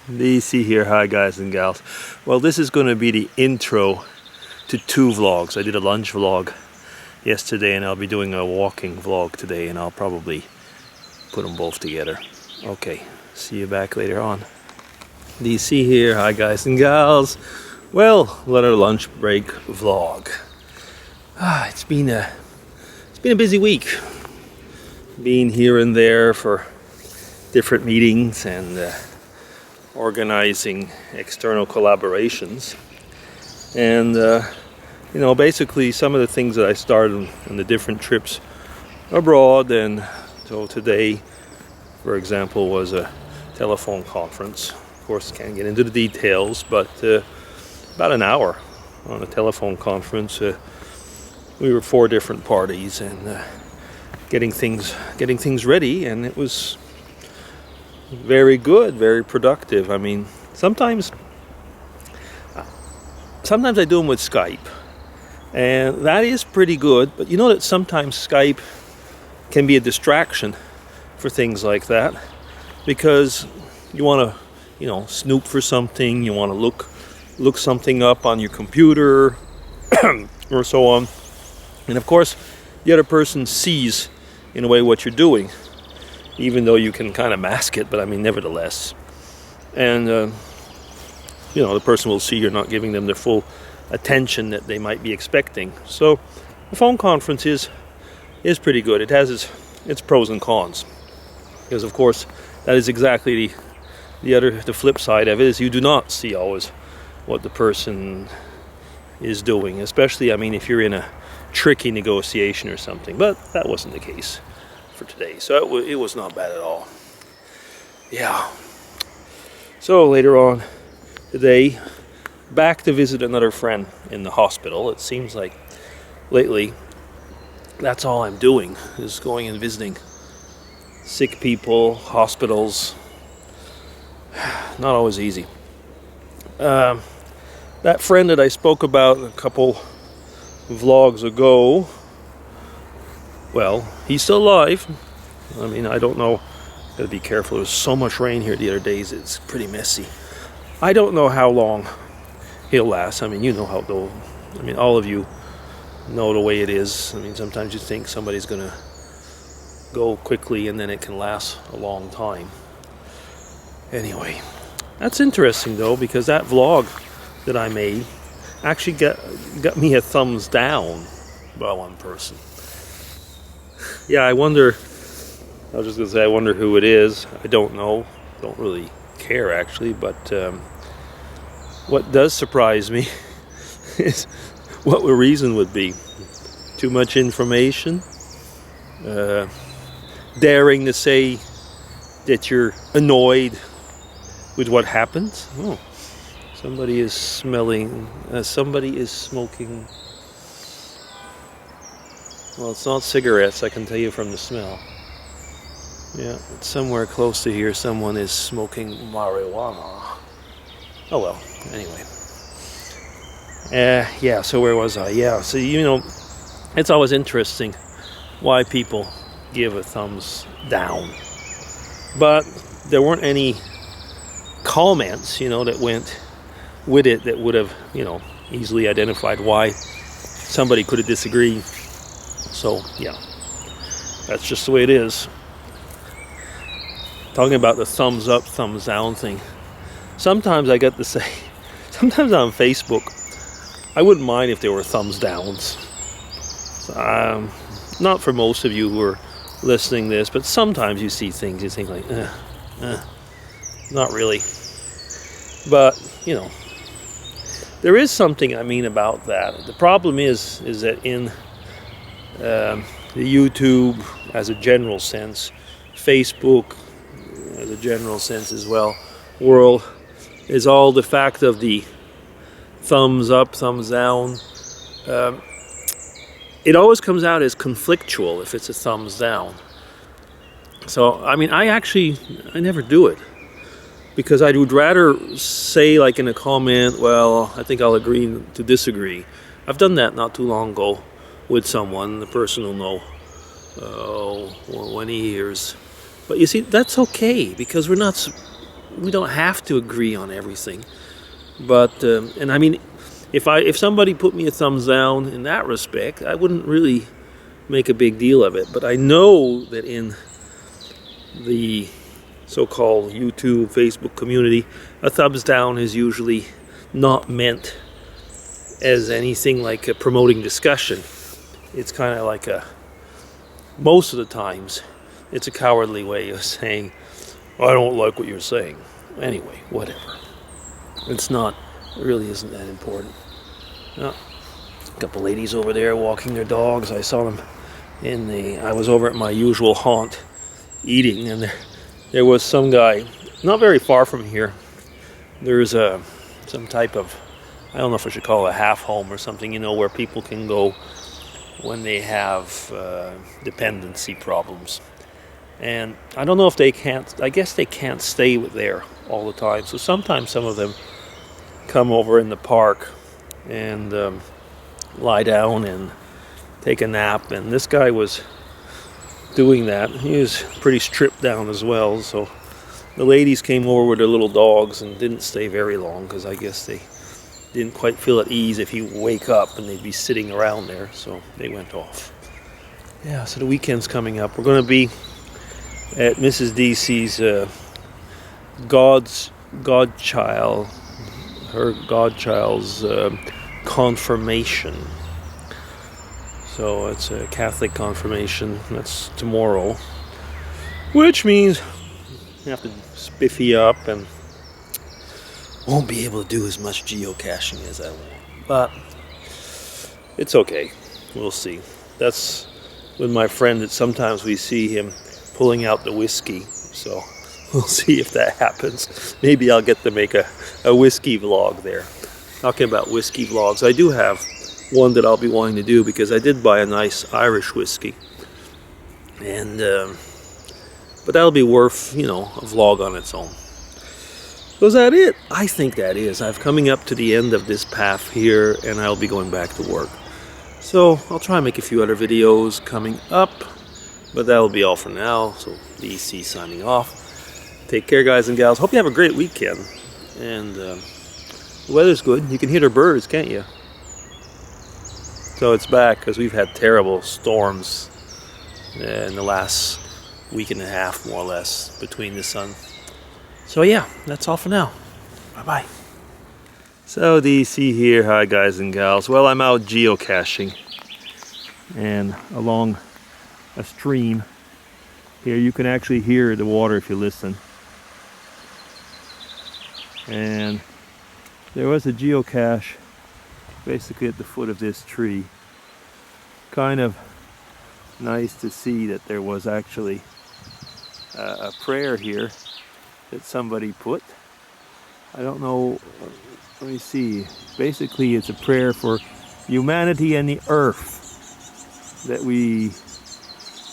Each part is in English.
DC here. Hi guys and gals. Well, this is going to be the intro to 2 vlogs. I did a lunch vlog yesterday and I'll be doing a walking vlog today, and I'll probably put them both together. Okay, see you back later on. DC here. Hi guys and gals. Well, another lunch break vlog. It's been a busy week. Being here and there for different meetings and organizing external collaborations, and basically some of the things that I started on the different trips abroad. And so today, for example, was a telephone conference. Of course, can't get into the details, but about an hour on a telephone conference. We were 4 different parties and getting things ready, and it was very good, very productive. I mean, sometimes I do them with Skype, and that is pretty good, but you know that sometimes Skype can be a distraction for things like that, because you want to snoop for something, you want to look something up on your computer or so on, and of course the other person sees in a way what you're doing, even though you can kind of mask it, but I mean, nevertheless. And, the person will see you're not giving them their full attention that they might be expecting. So the phone conference is pretty good. It has its pros and cons, because of course that is exactly the flip side of it, is you do not see always what the person is doing, especially, I mean, if you're in a tricky negotiation or something. But that wasn't the case for today, so it was not bad at all. Yeah. So later on today, back to visit another friend in the hospital. It seems like lately that's all I'm doing, is going and visiting sick people, hospitals. Not always easy. That friend that I spoke about a couple vlogs ago, well, he's still alive. I mean, I don't know. Gotta be careful. There's so much rain here the other days. It's pretty messy. I don't know how long he'll last. I mean, you know how though. I mean, all of you know the way it is. I mean, sometimes you think somebody's gonna go quickly, and then it can last a long time. Anyway, that's interesting though, because that vlog that I made actually got me a thumbs down by one person. Yeah, I wonder who it is. I don't know. Don't really care, actually. But what does surprise me is what the reason would be. Too much information? Daring to say that you're annoyed with what happened? Oh, somebody is smoking. Well, it's not cigarettes, I can tell you from the smell. Yeah, it's somewhere close to here. Someone is smoking marijuana. Oh well, anyway. Yeah, so where was I? Yeah, so it's always interesting why people give a thumbs down. But there weren't any comments, that went with it that would have, easily identified why somebody could have disagreed. So, yeah, that's just the way it is. Talking about the thumbs up, thumbs down thing. Sometimes I get to say, sometimes on Facebook, I wouldn't mind if there were thumbs downs. Not for most of you who are listening to this, but sometimes you see things, you think like, not really. But, there is something, about that. The problem is that in the YouTube as a general sense, Facebook as a general sense as well, world, is all the fact of the thumbs up, thumbs down. It always comes out as conflictual if it's a thumbs down. So, I mean, I never do it, because I would rather say, like in a comment, well, I think I'll agree to disagree. I've done that not too long ago with someone. The person will know when he hears. But you see, that's okay, because we're we don't have to agree on everything. But and I mean, if somebody put me a thumbs down in that respect, I wouldn't really make a big deal of it. But I know that in the so-called YouTube, Facebook community, a thumbs down is usually not meant as anything like promoting discussion. It's kind of like most of the times, it's a cowardly way of saying, I don't like what you're saying. Anyway, whatever. It's not, it really isn't that important. Now, a couple ladies over there walking their dogs. I saw them I was over at my usual haunt eating, and there was some guy, not very far from here. There's some type of, I don't know if I should call it a half home or something, where people can go when they have dependency problems. And I don't know if they can't, I guess they can't stay there all the time. So sometimes some of them come over in the park and lie down and take a nap. And this guy was doing that. He was pretty stripped down as well. So the ladies came over with their little dogs and didn't stay very long, because I guess they didn't quite feel at ease if you wake up and they'd be sitting around there. So they went off. Yeah, so the weekend's coming up. We're going to be at Mrs. DC's her godchild's confirmation. So it's a Catholic confirmation. That's tomorrow, which means I have to spiffy up and won't be able to do as much geocaching as I want. But it's okay. We'll see. That's with my friend that sometimes we see him pulling out the whiskey. So we'll see if that happens. Maybe I'll get to make a whiskey vlog there. Talking about whiskey vlogs, I do have one that I'll be wanting to do, because I did buy a nice Irish whiskey. And but that'll be worth, a vlog on its own. So is that it? I think that is. I'm coming up to the end of this path here, and I'll be going back to work. So I'll try and make a few other videos coming up, but that'll be all for now. So DC signing off. Take care, guys and gals. Hope you have a great weekend. And the weather's good. You can hear the birds, can't you? So it's back, because we've had terrible storms in the last week and a half, more or less, between the sun. So yeah, that's all for now. Bye-bye. So DC here. Hi, guys and gals. Well, I'm out geocaching, and along a stream here you can actually hear the water if you listen. And there was a geocache basically at the foot of this tree. Kind of nice to see that there was actually a prayer here that somebody put. I don't know, let me see. Basically it's a prayer for humanity and the earth, that we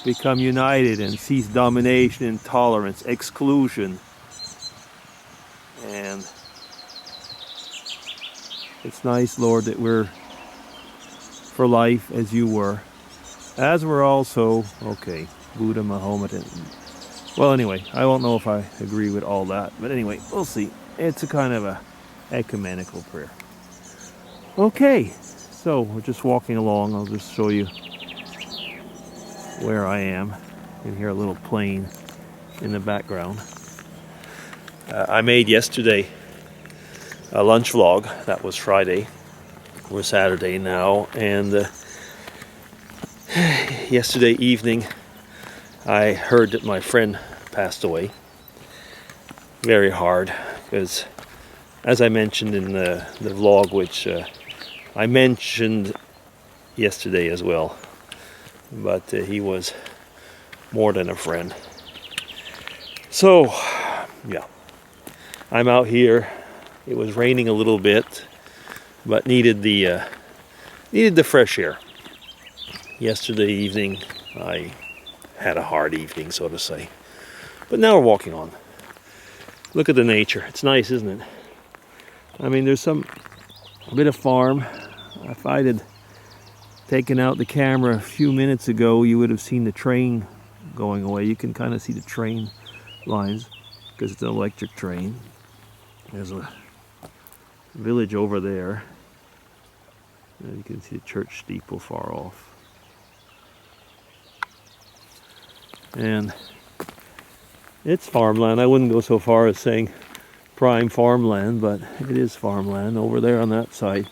become united and cease domination, intolerance, exclusion. And it's nice, Lord, that we're for life as you were, as we're also, okay, Buddha, Muhammad. Well, anyway, I don't know if I agree with all that, but anyway, we'll see. It's a kind of a ecumenical prayer. Okay, so we're just walking along. I'll just show you where I am. You can hear a little plane in the background. I made yesterday a lunch vlog. That was Friday. We're Saturday now, and yesterday evening I heard that my friend passed away. Very hard, because as I mentioned in the vlog, which I mentioned yesterday as well, but he was more than a friend. So yeah, I'm out here. It was raining a little bit, but needed the fresh air. Yesterday evening I had a hard evening, so to say, but now we're walking on. Look at the nature. It's nice, isn't it? I mean, there's a bit of farm. If I had taken out the camera a few minutes ago, you would have seen the train going away. You can kind of see the train lines because it's an electric train. There's a village over there. And you can see the church steeple far off. And it's farmland. I wouldn't go so far as saying prime farmland, but it is farmland over there on that side.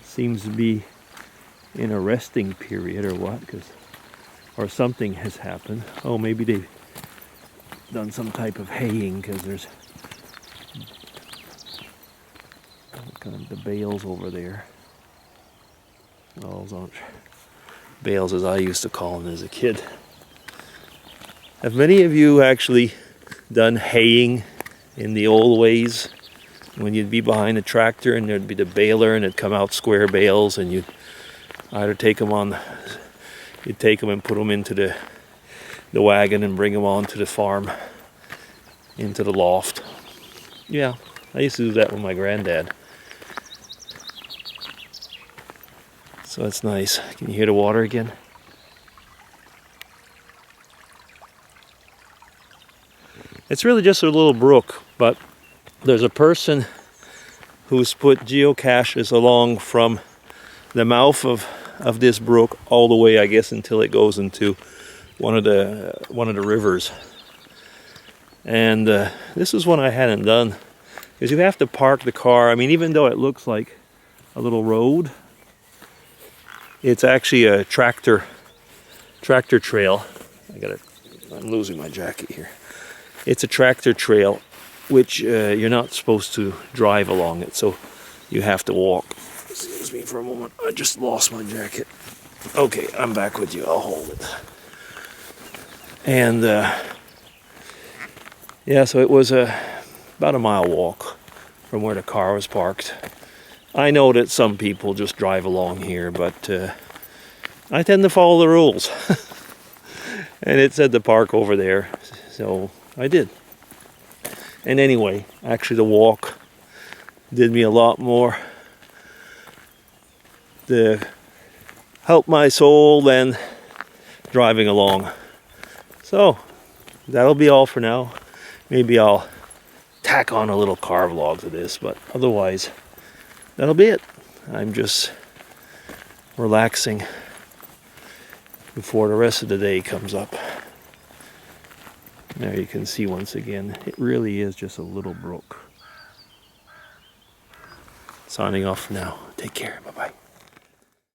Seems to be in a resting period or what, or something has happened. Oh, maybe they've done some type of haying, because there's kind of the bales over there. Those aren't bales as I used to call them as a kid. Have many of you actually done haying in the old ways? When you'd be behind a tractor and there'd be the baler and it'd come out square bales, and you'd either take them and put them into the wagon and bring them onto the farm, into the loft. Yeah, I used to do that with my granddad. So that's nice. Can you hear the water again? It's really just a little brook, but there's a person who's put geocaches along from the mouth of this brook all the way, I guess, until it goes into one of the rivers. And this is one I hadn't done, because you have to park the car. I mean, even though it looks like a little road, it's actually a tractor trail. I'm losing my jacket here. It's a tractor trail, which you're not supposed to drive along it, so you have to walk. Excuse me for a moment. I just lost my jacket. Okay, I'm back with you. I'll hold it. And yeah, so it was about a mile walk from where the car was parked. I know that some people just drive along here, but I tend to follow the rules. And it said to park over there, so I did. And anyway, actually the walk did me a lot more to help my soul than driving along. So that'll be all for now. Maybe I'll tack on a little car vlog to this, but otherwise that'll be it. I'm just relaxing before the rest of the day comes up. There you can see once again, it really is just a little brook. Signing off for now. Take care. Bye-bye.